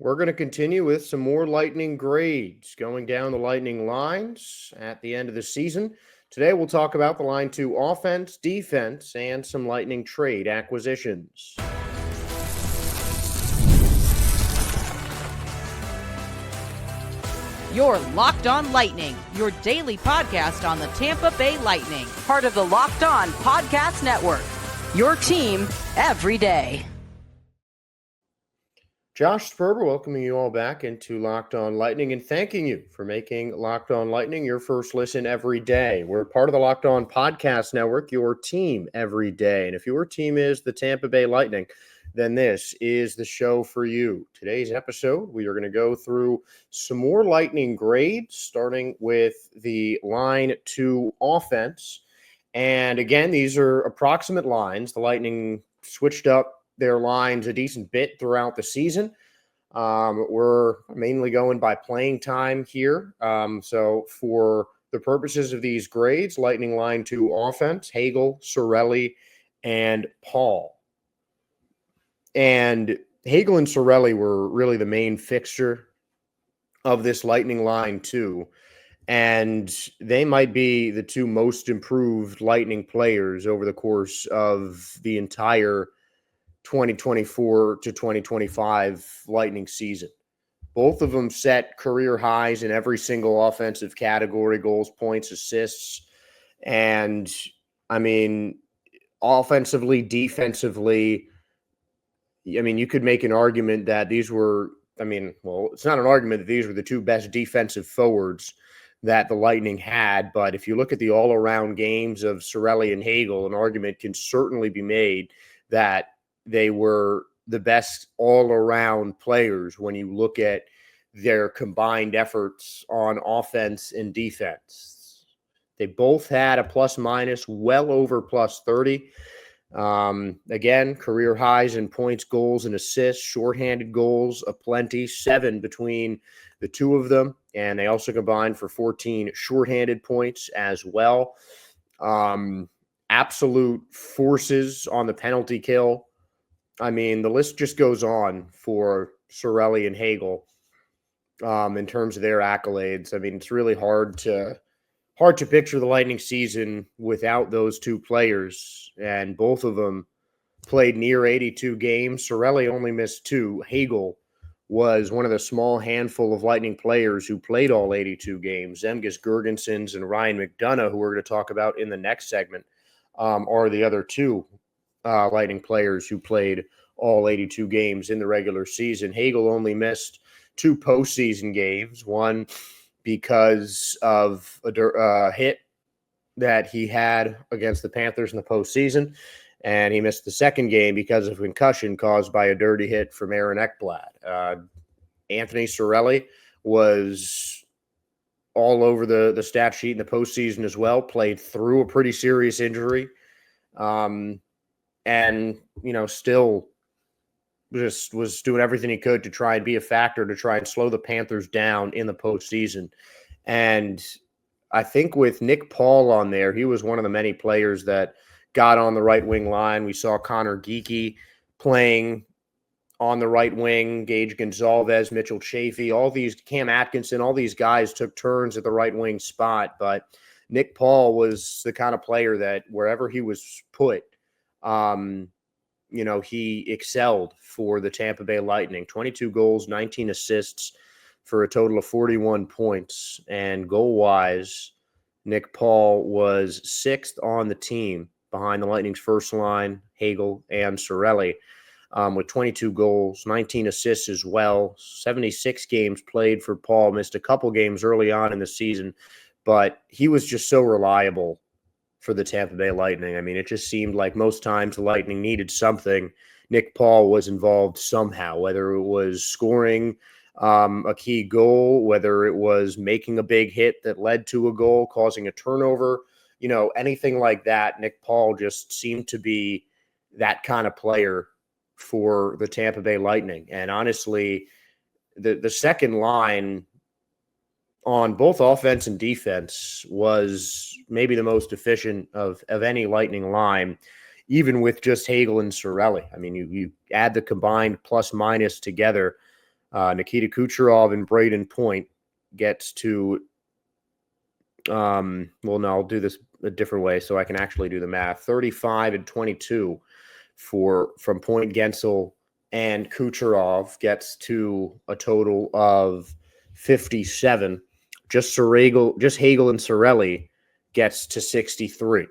We're going to continue with some more Lightning grades going down the Lightning lines at the end of the season. Today, we'll talk about the line 2 offense, defense, and some Lightning trade acquisitions. You're Locked On Lightning, your daily podcast on the Tampa Bay Lightning, part of the Locked On Podcast Network, your team every day. Josh Sperber welcoming you all back into Locked On Lightning and thanking you for making Locked On Lightning your first listen every day. We're part of the Locked On Podcast Network, your team every day. And if your team is the Tampa Bay Lightning, then this is the show for you. Today's episode, we are going to go through some more Lightning grades, starting with the line 2 offense. And again, these are approximate lines. The Lightning switched up their lines a decent bit throughout the season. We're mainly going by playing time here. So for the purposes of these grades, Lightning line 2 offense, Hagel, Cirelli, and Paul. And Hagel and Cirelli were really the main fixture of this Lightning line 2. And they might be the 2 most improved Lightning players over the course of the entire 2024 to 2025 Lightning season. Both of them set career highs in every single offensive category: goals, points, assists. And I mean, offensively, defensively, you could make an argument that these were, it's not an argument that these were the 2 best defensive forwards that the Lightning had. But if you look at the all-around games of Cirelli and Hagel, an argument can certainly be made that they were the best all-around players when you look at their combined efforts on offense and defense. They both had a plus-minus well over plus 30. Again, career highs in points, goals, and assists, shorthanded goals aplenty, 7 between the 2 of them. And they also combined for 14 shorthanded points as well. Absolute forces on the penalty kill. The list just goes on for Cirelli and Hagel in terms of their accolades. It's really hard to picture the Lightning season without those 2 players, and both of them played near 82 games. Cirelli only missed 2. Hagel was one of the small handful of Lightning players who played all 82 games. Zemgus Girgensons and Ryan McDonagh, who we're going to talk about in the next segment, are the other 2 Lightning players who played all 82 games in the regular season. Hagel only missed 2 postseason games, one because of a hit that he had against the Panthers in the postseason, and he missed the second game because of concussion caused by a dirty hit from Aaron Ekblad. Anthony Cirelli was all over the stat sheet in the postseason as well, played through a pretty serious injury. And, still just was doing everything he could to try and be a factor, to try and slow the Panthers down in the postseason. And I think with Nick Paul on there, he was one of the many players that got on the right wing line. We saw Connor Geekie playing on the right wing, Gage Gonzalez, Mitchell Chafee, all these, Cam Atkinson, all these guys took turns at the right wing spot. But Nick Paul was the kind of player that wherever he was put, he excelled for the Tampa Bay Lightning. 22 goals, 19 assists for a total of 41 points. And goal-wise, Nick Paul was 6th on the team behind the Lightning's first line, Hagel and Cirelli, with 22 goals, 19 assists as well. 76 games played for Paul. Missed a couple games early on in the season, but he was just so reliable for the Tampa Bay Lightning. It just seemed like most times the Lightning needed something, Nick Paul was involved somehow, whether it was scoring a key goal, whether it was making a big hit that led to a goal, causing a turnover, anything like that. Nick Paul just seemed to be that kind of player for the Tampa Bay Lightning. And honestly, the second line on both offense and defense was maybe the most efficient of any Lightning line, even with just Hagel and Cirelli. You add the combined plus minus together, Nikita Kucherov and Braden Point gets to, well, no, I'll do this a different way so I can actually do the math. 35 and 22 from Point, Gensel, and Kucherov gets to a total of 57. Just Hagel and Cirelli gets to 63.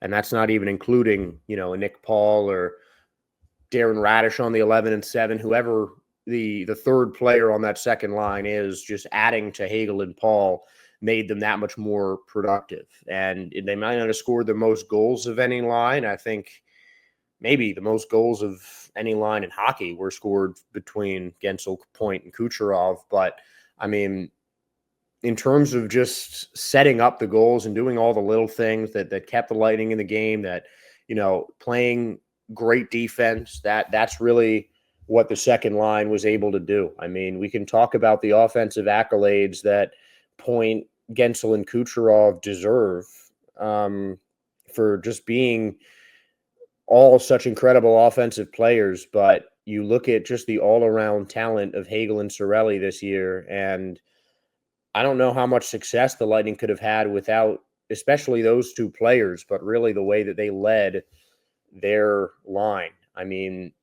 And that's not even including, a Nick Paul or Darren Radish on the 11 and 7, whoever the third player on that second line is. Just adding to Hagel and Paul made them that much more productive. And they might not have scored the most goals of any line. I think maybe the most goals of any line in hockey were scored between Gensel, Point, and Kucherov. But, I mean, in terms of just setting up the goals and doing all the little things that kept the Lightning in the game, that, playing great defense, that's really what the second line was able to do. I mean, we can talk about the offensive accolades that Point, Gensel, and Kucherov deserve for just being all such incredible offensive players, but you look at just the all-around talent of Hagel and Cirelli this year, and I don't know how much success the Lightning could have had without especially those two players, but really the way that they led their line. I mean,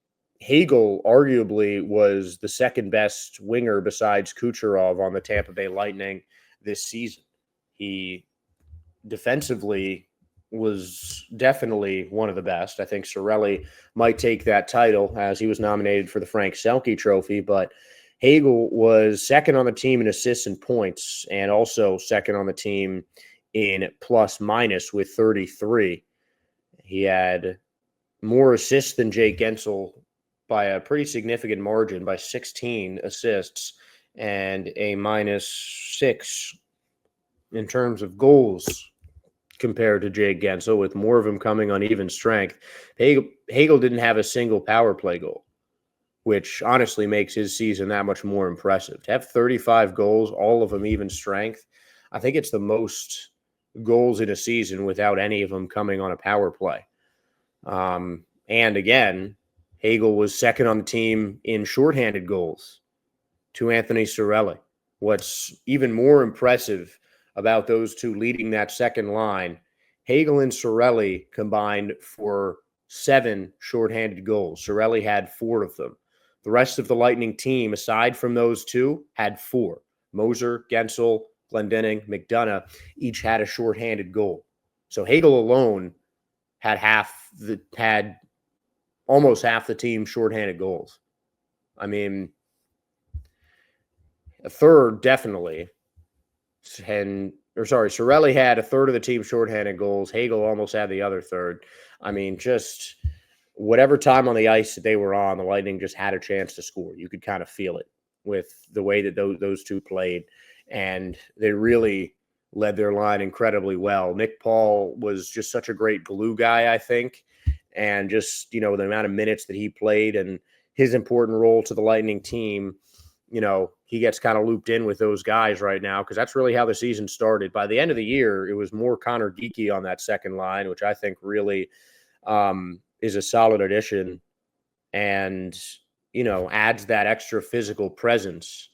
Hagel arguably was the second best winger besides Kucherov on the Tampa Bay Lightning this season. He defensively was definitely one of the best. I think Cirelli might take that title as he was nominated for the Frank Selke Trophy, but Hagel was second on the team in assists and points, and also second on the team in plus minus with 33. He had more assists than Jake Gensel by a pretty significant margin, by 16 assists, and a -6 in terms of goals compared to Jake Gensel, with more of them coming on even strength. Hagel didn't have a single power play goal, which honestly makes his season that much more impressive. To have 35 goals, all of them even strength, I think it's the most goals in a season without any of them coming on a power play. And again, Hagel was second on the team in shorthanded goals to Anthony Cirelli. What's even more impressive about those two leading that second line, Hagel and Cirelli combined for 7 shorthanded goals. Cirelli had 4 of them. The rest of the Lightning team, aside from those two, had 4. Moser, Gensel, Glendening, McDonagh each had a shorthanded goal. So Hagel alone had almost half the team shorthanded goals. I mean, a third definitely. Cirelli had a third of the team shorthanded goals. Hagel almost had the other third. I mean, just whatever time on the ice that they were on, the Lightning just had a chance to score. You could kind of feel it with the way that those two played, and they really led their line incredibly well. Nick Paul was just such a great glue guy, I think, and just, the amount of minutes that he played and his important role to the Lightning team, he gets kind of looped in with those guys right now because that's really how the season started. By the end of the year, it was more Connor Geekie on that second line, which I think really is a solid addition and, adds that extra physical presence.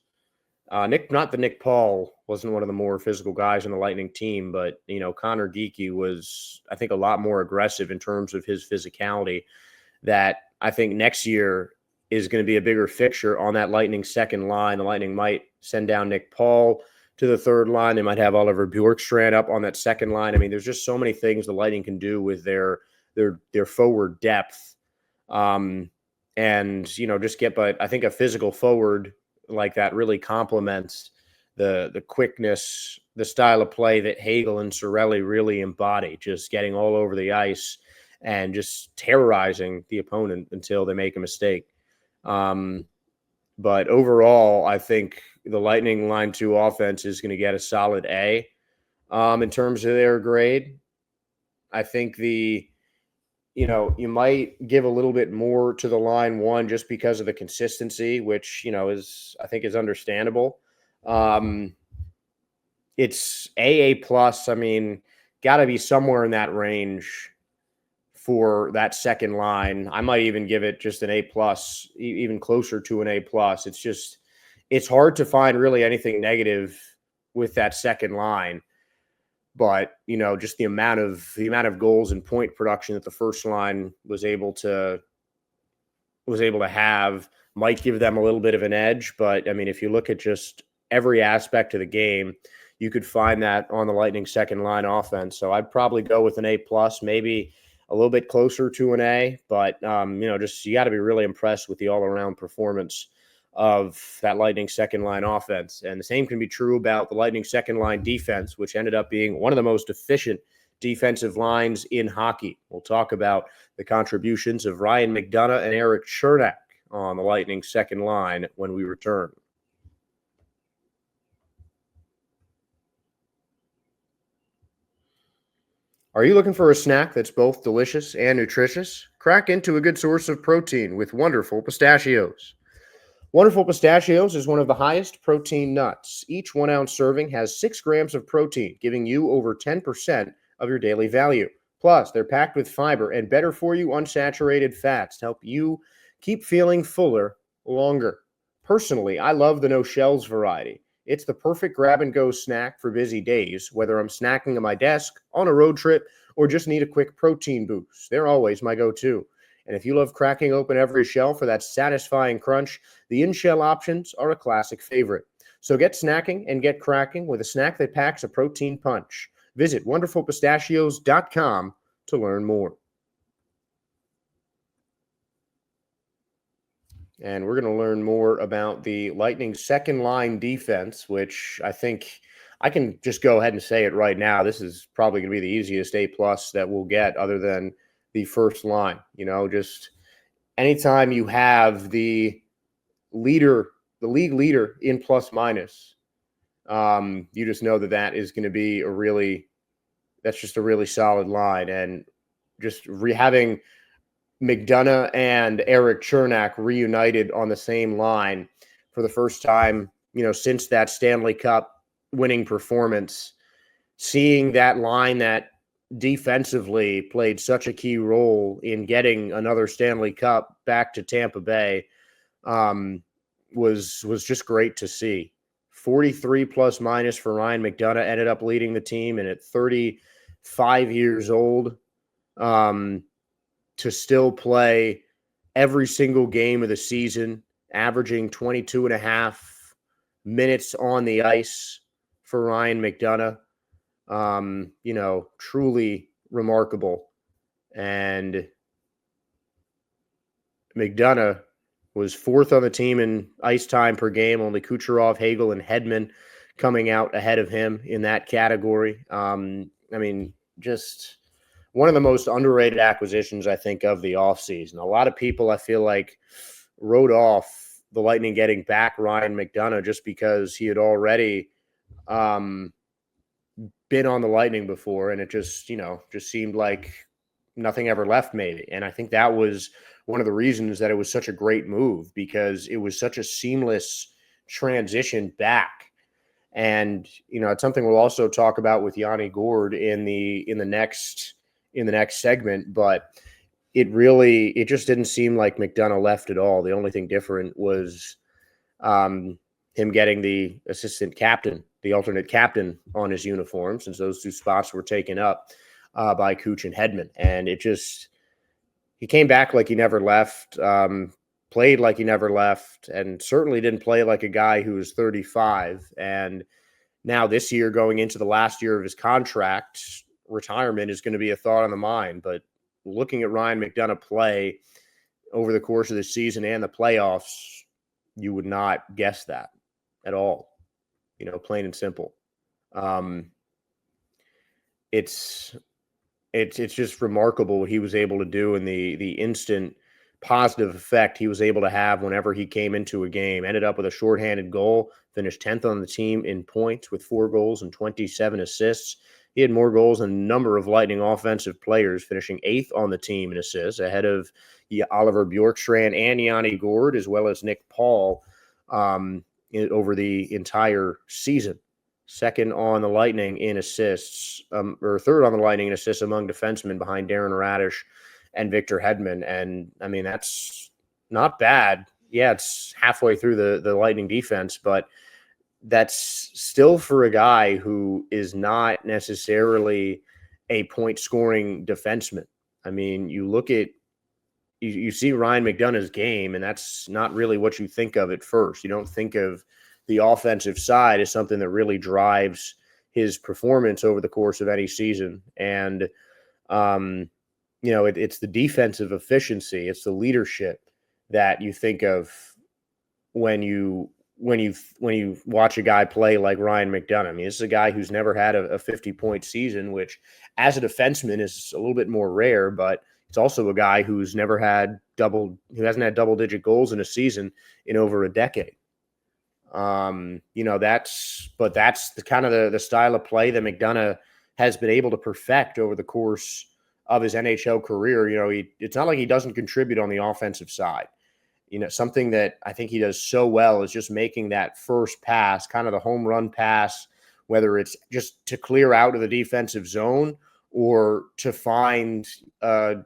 Not that Nick Paul wasn't one of the more physical guys on the Lightning team, but, Connor Geekie was, I think, a lot more aggressive in terms of his physicality that I think next year is going to be a bigger fixture on that Lightning second line. The Lightning might send down Nick Paul to the third line. They might have Oliver Bjorkstrand up on that second line. I mean, there's just so many things the Lightning can do with their forward depth. And, just get, but I think a physical forward like that really complements the quickness, the style of play that Hagel and Cirelli really embody, just getting all over the ice and just terrorizing the opponent until they make a mistake. But overall, I think the Lightning line 2 offense is going to get a solid A in terms of their grade. I think you might give a little bit more to the line 1 just because of the consistency, which, I think is understandable. It's AA plus. I mean, got to be somewhere in that range for that second line. I might even give it just an A plus, even closer to an A plus. It's just, it's hard to find really anything negative with that second line. But, just the amount of goals and point production that the first line was able to have might give them a little bit of an edge. But I mean, if you look at just every aspect of the game, you could find that on the Lightning's second line offense. So I'd probably go with an A+, maybe a little bit closer to an A. But just you got to be really impressed with the all-around performance of that Lightning second line offense. And the same can be true about the Lightning second line defense, which ended up being one of the most efficient defensive lines in hockey. We'll talk about the contributions of Ryan McDonagh and Erik Cernak on the Lightning second line when we return. Are you looking for a snack that's both delicious and nutritious? Crack into a good source of protein with wonderful pistachios. Wonderful Pistachios is one of the highest protein nuts. Each 1 ounce serving has 6 grams of protein, giving you over 10% of your daily value. Plus, they're packed with fiber and better for you unsaturated fats to help you keep feeling fuller longer. Personally, I love the no shells variety. It's the perfect grab-and-go snack for busy days, whether I'm snacking at my desk, on a road trip, or just need a quick protein boost. They're always my go-to. And if you love cracking open every shell for that satisfying crunch, the in-shell options are a classic favorite. So get snacking and get cracking with a snack that packs a protein punch. Visit wonderfulpistachios.com to learn more. And we're going to learn more about the Lightning's second line defense, which I think I can just go ahead and say it right now. This is probably going to be the easiest A+ that we'll get other than the first line. Just anytime you have the league leader in plus minus, you just know that is going to be that's just a really solid line. And just having McDonagh and Erik Cernak reunited on the same line for the first time, since that Stanley Cup winning performance, seeing that line that defensively played such a key role in getting another Stanley Cup back to Tampa Bay was just great to see. 43 plus minus for Ryan McDonagh, ended up leading the team, and at 35 years old, to still play every single game of the season, averaging 22 and a half minutes on the ice for Ryan McDonagh. Truly remarkable. And McDonagh was 4th on the team in ice time per game, only Kucherov, Hagel, and Hedman coming out ahead of him in that category. Just one of the most underrated acquisitions, I think, of the offseason. A lot of people, I feel like, wrote off the Lightning getting back Ryan McDonagh just because he had already been on the Lightning before, and it just seemed like nothing ever left, maybe. And I think that was one of the reasons that it was such a great move, because it was such a seamless transition back. And it's something we'll also talk about with Yanni Gourde in the next segment. But it just didn't seem like McDonagh left at all. The only thing different was him getting the assistant captain, the alternate captain, on his uniform, since those 2 spots were taken up by Kuch and Hedman. And he came back like he never left, played like he never left, and certainly didn't play like a guy who was 35. And now this year, going into the last year of his contract, retirement is going to be a thought on the mind. But looking at Ryan McDonagh play over the course of the season and the playoffs, you would not guess that at all. Plain and simple. It's just remarkable what he was able to do, and the instant positive effect he was able to have whenever he came into a game. Ended up with a shorthanded goal, finished 10th on the team in points with 4 goals and 27 assists. He had more goals than a number of Lightning offensive players, finishing 8th on the team in assists, ahead of Oliver Bjorkstrand and Yanni Gourde, as well as Nick Paul, over the entire season. 2nd on the Lightning in assists, or 3rd on the Lightning in assists among defensemen, behind Darren Radish and Victor Hedman. And that's not bad yeah, it's halfway through the Lightning defense, but that's still for a guy who is not necessarily a point scoring defenseman. I mean, you look at you see Ryan McDonagh's game, and that's not really what you think of at first. You don't think of the offensive side as something that really drives his performance over the course of any season. And it's the defensive efficiency, it's the leadership that you think of when you watch a guy play like Ryan McDonagh. I mean, this is a guy who's never had a 50-point season, which as a defenseman is a little bit more rare, but it's also a guy who hasn't had double-digit goals in a season in over a decade. That's the kind of the style of play that McDonagh has been able to perfect over the course of his NHL career. It's not like he doesn't contribute on the offensive side. Something that I think he does so well is just making that first pass, kind of the home run pass, whether it's just to clear out of the defensive zone or to find a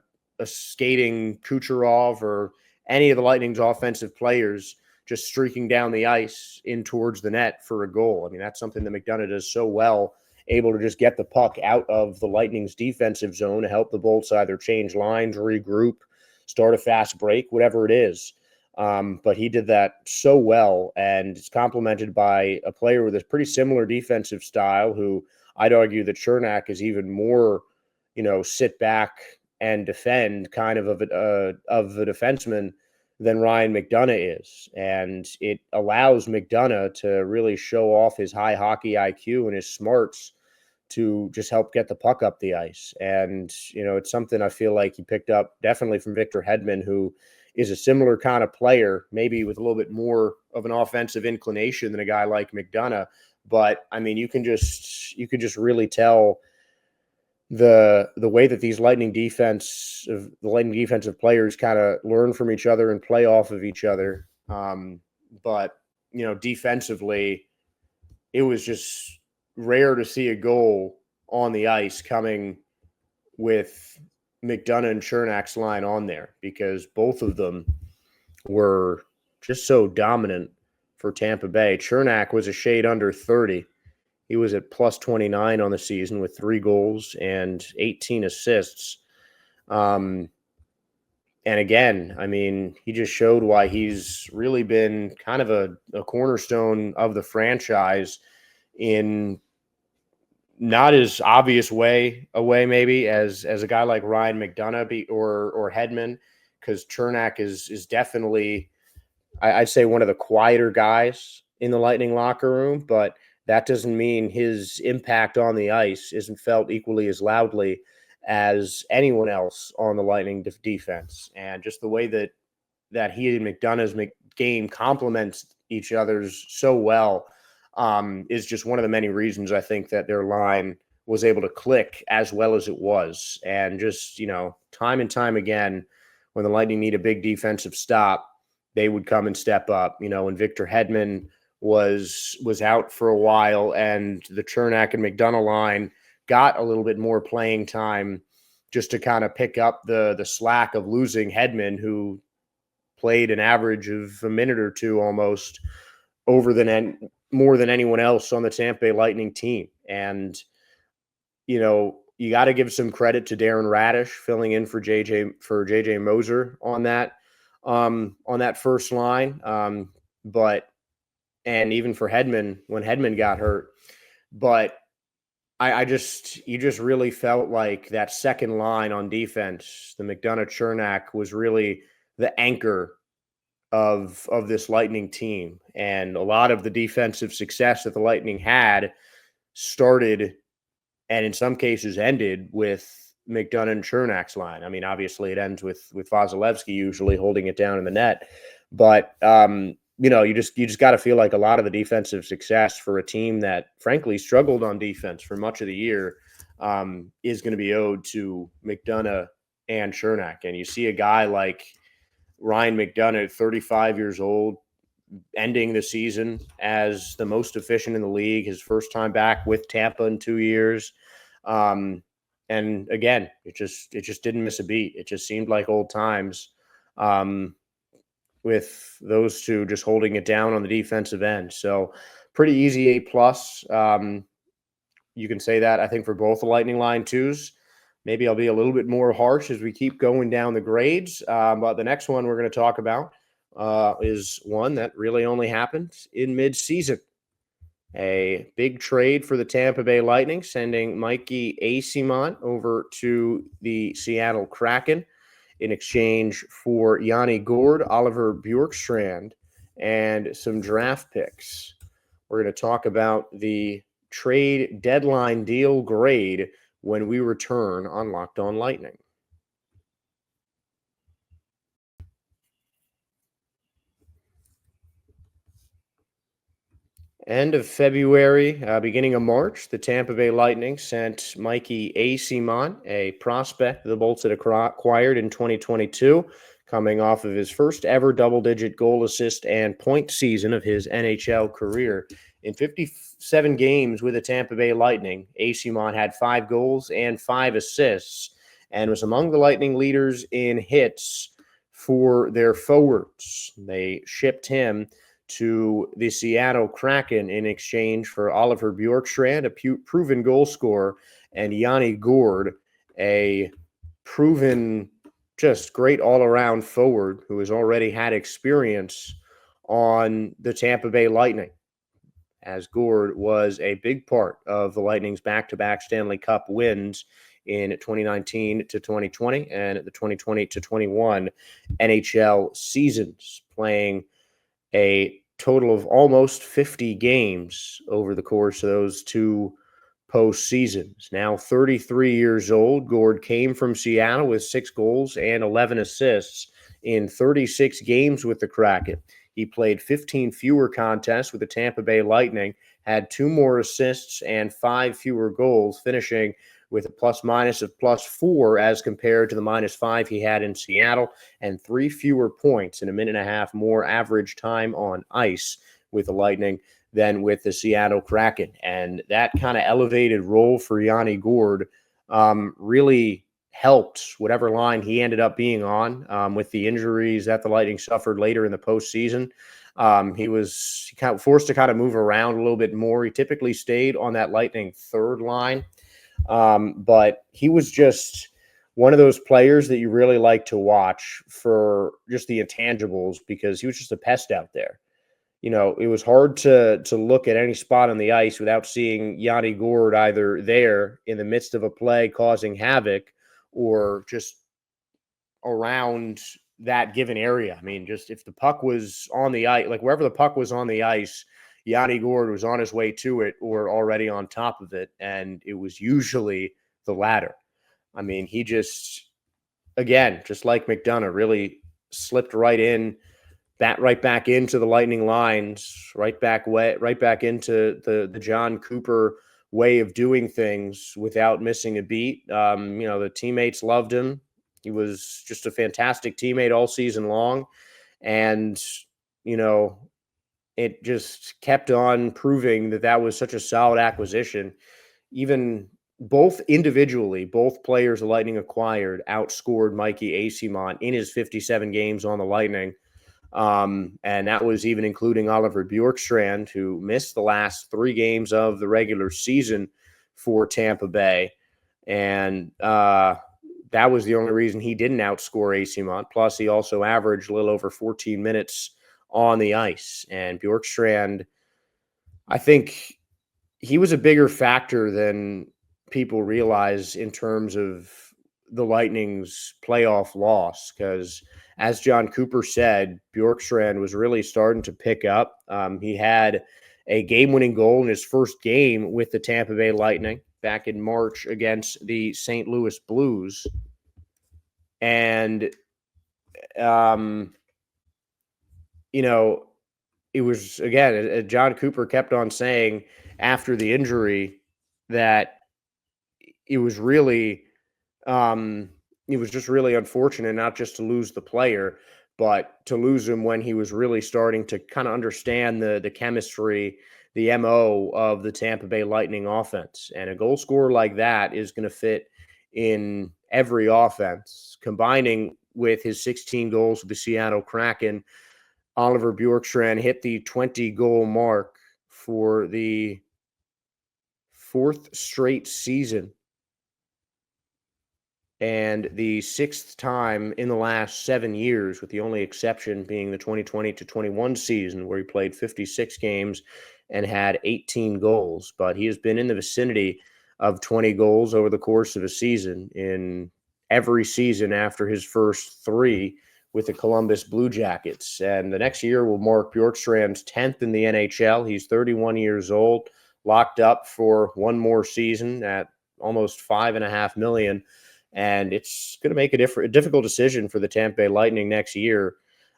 skating Kucherov or any of the Lightning's offensive players just streaking down the ice in towards the net for a goal. I mean, that's something that McDonagh does so well, able to just get the puck out of the Lightning's defensive zone to help the Bolts either change lines, regroup, start a fast break, whatever it is. But he did that so well, and it's complemented by a player with a pretty similar defensive style who I'd argue that Cernak is even more, sit back and defend kind of the defenseman than Ryan McDonagh is. And it allows McDonagh to really show off his high hockey IQ and his smarts to just help get the puck up the ice. And, it's something I feel like he picked up definitely from Victor Hedman, who is a similar kind of player, maybe with a little bit more of an offensive inclination than a guy like McDonagh. But I mean, you can just really tell the way that these Lightning defensive players kind of learn from each other and play off of each other. But defensively, it was just rare to see a goal on the ice coming with McDonagh and Cernak's line on there, because both of them were just so dominant for Tampa Bay. Cernak was a shade under 30. He was at plus 29 on the season with 3 goals and 18 assists. And again, I mean, he just showed why he's really been kind of a cornerstone of the franchise in not as obvious way maybe as a guy like Ryan McDonagh or Hedman, because Cernak is definitely, I'd say, one of the quieter guys in the Lightning locker room, but that doesn't mean his impact on the ice isn't felt equally as loudly as anyone else on the Lightning defense. And just the way that he and McDonagh's game complements each other's so well is just one of the many reasons I think that their line was able to click as well as it was. And just, time and time again, when the Lightning need a big defensive stop, they would come and step up. When Victor Hedman was out for a while and the Cernak and McDonagh line got a little bit more playing time just to kind of pick up the slack of losing Hedman, who played an average of a minute or two almost more than anyone else on the Tampa Bay Lightning team. And, you got to give some credit to Darren Radish filling in for JJ Moser on that first line. And even for Hedman when Hedman got hurt. But you just really felt like that second line on defense, the McDonagh-Cernak, was really the anchor of this Lightning team. And a lot of the defensive success that the Lightning had started and in some cases ended with McDonagh and Cernak's line. I mean, obviously it ends with Vasilevsky usually holding it down in the net. But, you just got to feel like a lot of the defensive success for a team that frankly struggled on defense for much of the year is going to be owed to McDonagh and Cernak. And you see a guy like Ryan McDonagh, 35 years old, ending the season as the most efficient in the league, his first time back with Tampa in 2 years. And again, it just didn't miss a beat. It just seemed like old times. with those two just holding it down on the defensive end. So pretty easy A plus. You can say that, I think, for both the Lightning line twos. Maybe I'll be a little bit more harsh as we keep going down the grades. But the next one we're going to talk about is one that really only happened in mid-season. A big trade for the Tampa Bay Lightning, sending Mikey Eyssimont over to the Seattle Kraken in exchange for Yanni Gourde, Oliver Bjorkstrand, and some draft picks. We're going to talk about the trade deadline deal grade when we return on Locked On Lightning. End of February, beginning of March, the Tampa Bay Lightning sent Mikey Eyssimont, a prospect the Bolts had acquired in 2022, coming off of his first ever double-digit goal, assist, and point season of his NHL career. In 57 games with the Tampa Bay Lightning, Eyssimont had 5 goals and 5 assists and was among the Lightning leaders in hits for their forwards. They shipped him to the Seattle Kraken in exchange for Oliver Bjorkstrand, a proven goal scorer, and Yanni Gourde, a proven, just great all-around forward who has already had experience on the Tampa Bay Lightning, as Gourde was a big part of the Lightning's back-to-back Stanley Cup wins in 2019 to 2020 and the 2020 to 21 NHL seasons, playing a total of almost 50 games over the course of those two postseasons. Now 33 years old, Gourde came from Seattle with 6 goals and 11 assists in 36 games with the Kraken. He played 15 fewer contests with the Tampa Bay Lightning, had 2 more assists and 5 fewer goals, finishing with a plus-minus of +4 as compared to the -5 he had in Seattle, and 3 fewer points and a minute and a half more average time on ice with the Lightning than with the Seattle Kraken. And that kind of elevated role for Yanni Gourde really helped whatever line he ended up being on with the injuries that the Lightning suffered later in the postseason. He was kind of forced to kind of move around a little bit more. He typically stayed on that Lightning third line. But he was just one of those players that you really like to watch for just the intangibles, because he was just a pest out there. You know, it was hard to look at any spot on the ice without seeing Yanni Gourde either there in the midst of a play causing havoc or just around that given area. I mean, just if the puck was on the ice, like wherever the puck was on the ice, Yanni Gourde was on his way to it or already on top of it, and it was usually the latter. I mean, he just, again, just like McDonagh, really slipped right back into the Lightning lines, right back into the John Cooper way of doing things without missing a beat. The teammates loved him. He was just a fantastic teammate all season long, and it just kept on proving that was such a solid acquisition. Even both individually, both players the Lightning acquired outscored Mikey Eyssimont in his 57 games on the Lightning. And that was even including Oliver Bjorkstrand, who missed the last 3 games of the regular season for Tampa Bay. And that was the only reason he didn't outscore Eyssimont. Plus, he also averaged a little over 14 minutes on the ice. And Bjorkstrand, I think he was a bigger factor than people realize in terms of the Lightning's playoff loss, because as John Cooper said, Bjorkstrand was really starting to pick up. He had a game-winning goal in his first game with the Tampa Bay Lightning back in March against the St. Louis Blues. And it was, again, John Cooper kept on saying after the injury that it was just really unfortunate, not just to lose the player, but to lose him when he was really starting to kind of understand the chemistry, the MO of the Tampa Bay Lightning offense. And a goal scorer like that is going to fit in every offense, combining with his 16 goals with the Seattle Kraken. Oliver Bjorkstrand hit the 20-goal mark for the fourth straight season and the sixth time in the last 7 years, with the only exception being the 2020 to 21 season, where he played 56 games and had 18 goals. But he has been in the vicinity of 20 goals over the course of a season in every season after his first three with the Columbus Blue Jackets. And the next year will mark Bjorkstrand's 10th in the NHL. He's 31 years old, locked up for one more season at almost $5.5 million. And it's going to make a difficult decision for the Tampa Bay Lightning next year.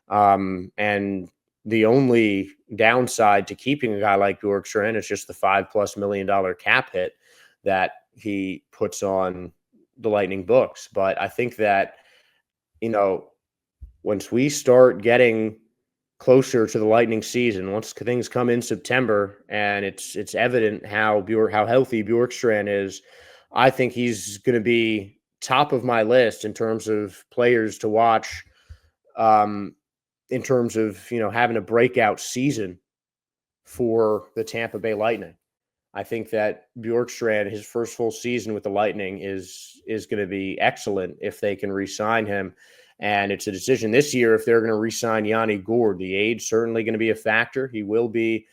And the only downside to keeping a guy like Bjorkstrand is just the $5+ million cap hit that he puts on the Lightning books. But I think that, once we start getting closer to the Lightning season, once things come in September and it's evident how healthy Bjorkstrand is, I think he's going to be top of my list in terms of players to watch, in terms of, having a breakout season for the Tampa Bay Lightning. I think that Bjorkstrand, his first full season with the Lightning is going to be excellent if they can re-sign him. And it's a decision this year if they're going to re-sign Yanni Gourde. The age certainly going to be a factor. He will be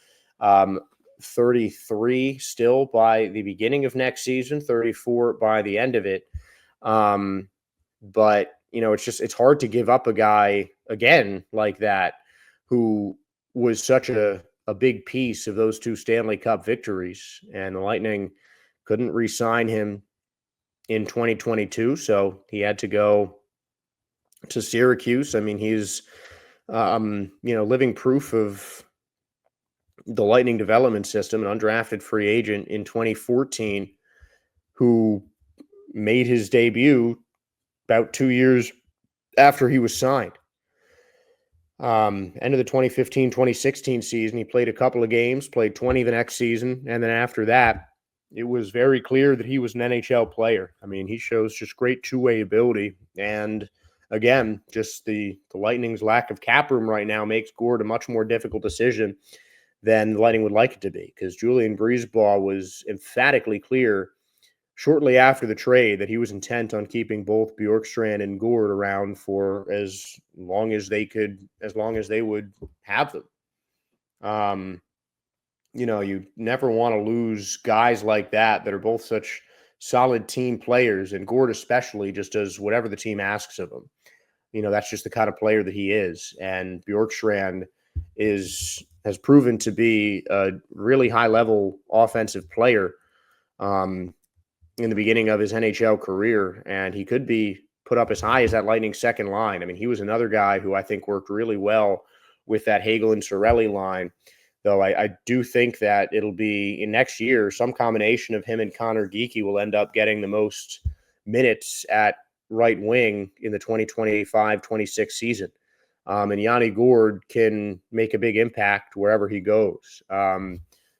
33 still by the beginning of next season, 34 by the end of it. But it's hard to give up a guy again like that who was such a big piece of those two Stanley Cup victories, and the Lightning couldn't re-sign him in 2022. So he had to go to Syracuse. I mean, he's, living proof of the Lightning development system, an undrafted free agent in 2014 who made his debut about 2 years after he was signed. End of the 2015-2016 season, he played a couple of games, played 20 the next season, and then after that, it was very clear that he was an NHL player. I mean, he shows just great two-way ability, and again, just the Lightning's lack of cap room right now makes Gourde a much more difficult decision than the Lightning would like it to be, because Julian Breezeball was emphatically clear shortly after the trade that he was intent on keeping both Bjorkstrand and Gourde around for as long as they would have them. You never want to lose guys like that are both such solid team players, and Gourde especially just does whatever the team asks of him. That's just the kind of player that he is. And Bjorkstrand has proven to be a really high-level offensive player in the beginning of his NHL career, and he could be put up as high as that Lightning second line. I mean, he was another guy who I think worked really well with that Hagel and Cirelli line, though I do think that it'll be in next year, some combination of him and Connor Geekie will end up getting the most minutes at right wing in the 2025-26 season. And Yanni Gourde can make a big impact wherever he goes.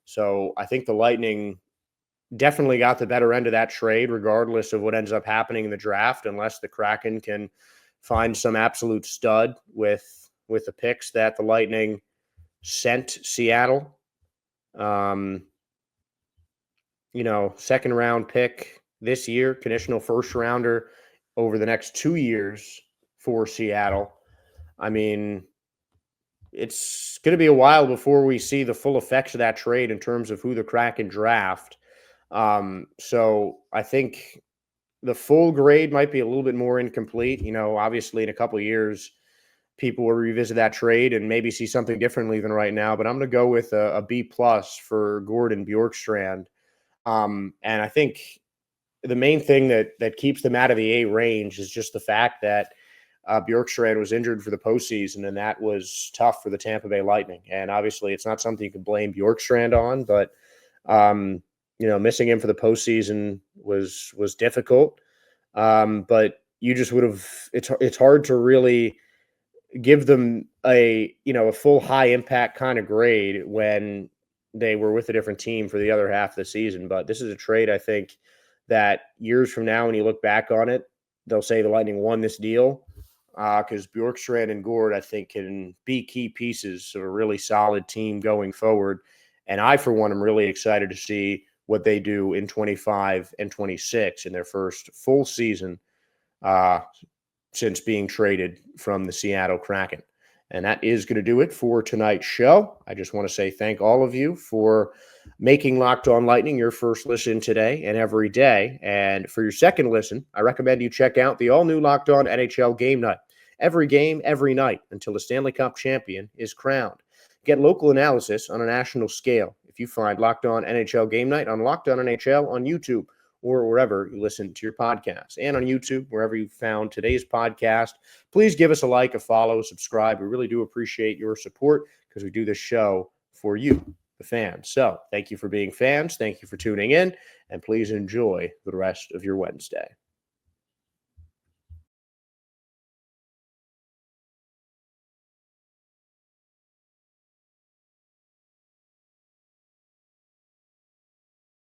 So I think the Lightning definitely got the better end of that trade, regardless of what ends up happening in the draft, unless the Kraken can find some absolute stud with the picks that the Lightning sent Seattle. Second round pick this year, conditional first rounder over the next 2 years for Seattle. I mean, it's going to be a while before we see the full effects of that trade in terms of who the Kraken draft. So I think the full grade might be a little bit more incomplete. Obviously in a couple of years, people will revisit that trade and maybe see something differently than right now, but I'm going to go with a B+ for Gourde and Bjorkstrand. And I think the main thing that keeps them out of the A range is just the fact that Bjorkstrand was injured for the postseason, and that was tough for the Tampa Bay Lightning. And obviously it's not something you can blame Bjorkstrand on, but missing him for the postseason was difficult. But you just would have, it's hard to really give them a full high impact kind of grade when they were with a different team for the other half of the season. But this is a trade, I think, that years from now, when you look back on it, they'll say the Lightning won this deal. because Bjorkstrand and Gourde, I think, can be key pieces of a really solid team going forward. And I, for one, am really excited to see what they do in 25 and 26 in their first full season since being traded from the Seattle Kraken. And that is going to do it for tonight's show. I just want to say thank all of you for making Locked On Lightning your first listen today and every day. And for your second listen, I recommend you check out the all-new Locked On NHL Game Night. Every game, every night, until the Stanley Cup champion is crowned. Get local analysis on a national scale. If you find Locked On NHL Game Night on Locked On NHL on YouTube, or wherever you listen to your podcast, and on YouTube, wherever you found today's podcast. Please give us a like, a follow, subscribe. We really do appreciate your support because we do this show for you, the fans. So thank you for being fans. Thank you for tuning in, and please enjoy the rest of your Wednesday.